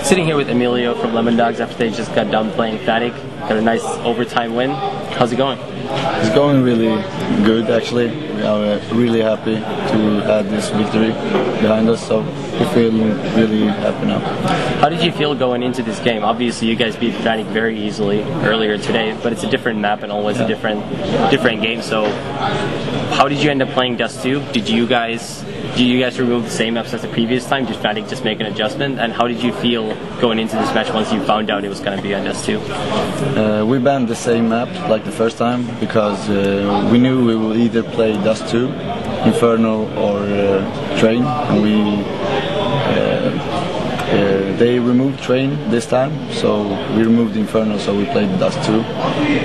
Sitting here with Emilio from Lemondogs after they just got done playing fnatic. Got a nice overtime win. How's it going? It's going really good, actually. We are really happy to have this victory behind us, so we feel really happy now. How did you feel going into this game? Obviously, you guys beat fnatic very easily earlier today, but it's a different map and always a different game. So, how did you end up playing Dust 2? Did you guys remove the same maps as the previous time? Did fnatic just make an adjustment? And how did you feel going into this match once you found out it was going to be on Dust 2? We banned the same map like the first time because we knew we will either play Dust 2, Inferno or Train, and they removed Train this time, so we removed Inferno, so we played Dust 2.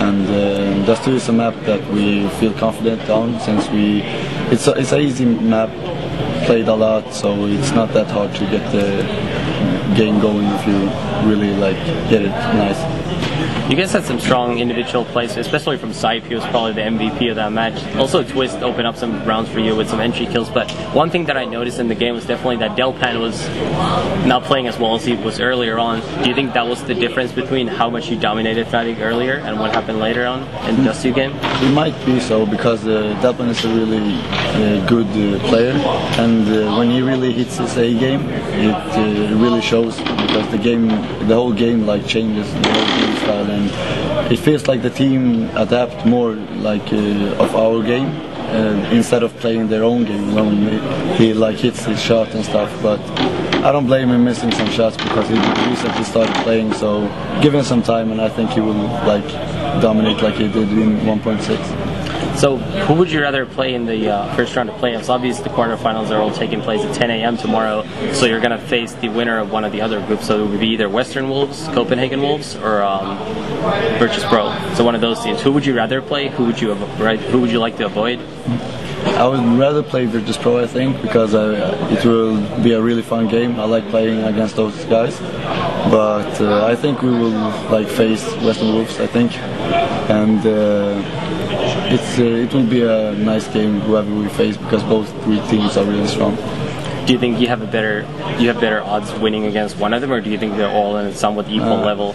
And Dust 2 is a map that we feel confident on, since it's an easy map, played a lot, so it's not that hard to get the game going if you really get it nice. You guys had some strong individual plays, especially from Sype. He was probably the MVP of that match. Also, Twist opened up some rounds for you with some entry kills. But one thing that I noticed in the game was definitely that Delpan was not playing as well as he was earlier on. Do you think that was the difference between how much you dominated fnatic earlier and what happened later on in the Dust 2 game? It might be so, because Delpan is a really good player, and when he really hits his A game, it really shows, because the whole game changes, the whole game style, and it feels like the team adapt more of our game instead of playing their own game when he hits his shot and stuff. But I don't blame him missing some shots, because he recently started playing, so give him some time and I think he will dominate like he did in 1.6. So, who would you rather play in the first round of playoffs? Obviously, the quarterfinals are all taking place at 10 a.m. tomorrow, so you're going to face the winner of one of the other groups. So it would be either Western Wolves, Copenhagen Wolves, or Virtus.pro. So one of those teams. Who would you rather play? Who would you like to avoid? I would rather play Virtus.pro, I think, because it will be a really fun game. I like playing against those guys, but I think we will face Western Wolves, I think, and it will be a nice game whoever we face, because both three teams are really strong. Do you think you have better odds winning against one of them, or do you think they're all in a somewhat equal level?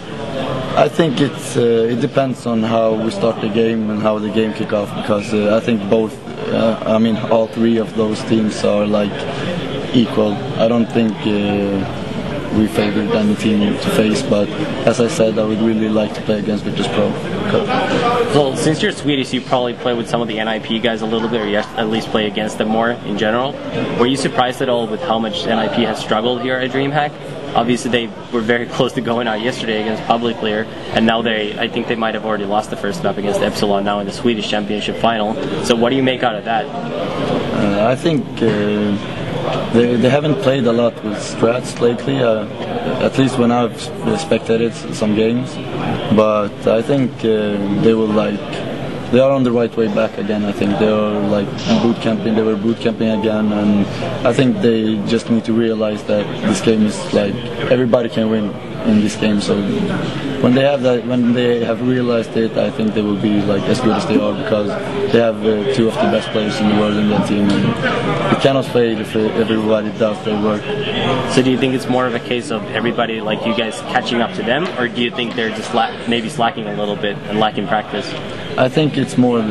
I think it depends on how we start the game and how the game kick off, because I think all three of those teams are equal. I don't think we favored any team to face, but as I said, I would really like to play against Virtus.pro. Well, since you're Swedish, you probably play with some of the NIP guys a little bit, or you at least play against them more in general. Were you surprised at all with how much NIP has struggled here at DreamHack? Obviously, they were very close to going out yesterday against Public Clear, and now I think they might have already lost the first map against Epsilon now in the Swedish Championship final. So what do you make out of that? I think they haven't played a lot with strats lately, at least when I've spectated some games, but I think they are on the right way back again. I think they are they were boot camping again, and I think they just need to realize that this game is everybody can win in this game. So when they have realized it, I think they will be as good as they are, because they have two of the best players in the world in their team, and you cannot fail if everybody does their work. So do you think it's more of a case of everybody you guys catching up to them, or do you think they're just maybe slacking a little bit and lacking practice? I think it's more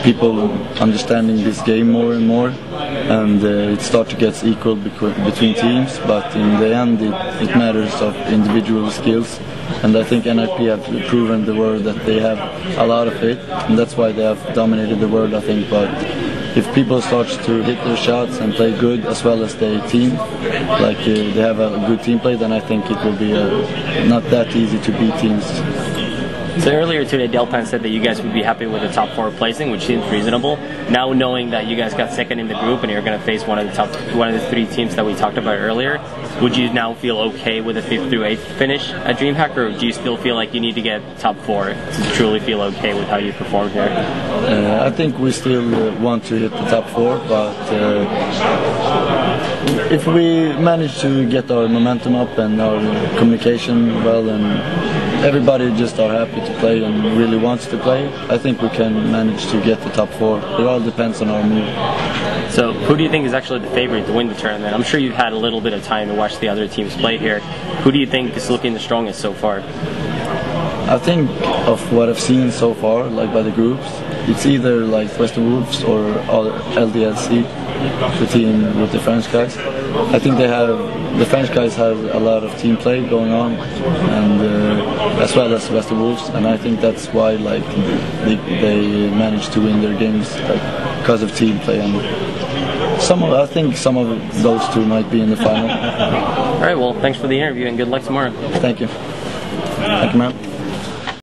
people understanding this game more and more, and it starts to get equal between teams, but in the end it matters of individual skills, and I think NIP have proven the world that they have a lot of it, and that's why they have dominated the world, I think. But if people start to hit their shots and play good as well as their team, they have a good team play, then I think it will be not that easy to beat teams. So earlier today, Delpan said that you guys would be happy with the top 4 placing, which seems reasonable. Now, knowing that you guys got second in the group and you're going to face one of the 3 teams that we talked about earlier, would you now feel okay with a 5th through 8th finish at DreamHack, or do you still feel like you need to get top 4 to truly feel okay with how you performed here? I think we still want to hit the top 4, but if we manage to get our momentum up and our communication well, and everybody just are happy to play and really wants to play, I think we can manage to get the top 4. It all depends on our move. So who do you think is actually the favorite to win the tournament? I'm sure you've had a little bit of time to watch the other teams play here. Who do you think is looking the strongest so far? I think of what I've seen so far, like by the groups, it's either like Western Wolves or LDLC, the team with the French guys. I think the French guys have a lot of team play going on, and as well as Western Wolves, and I think that's why like they managed to win their games, like, because of team play. And I think some of those two might be in the final. All right, well, thanks for the interview and good luck tomorrow. Thank you. Thank you, man.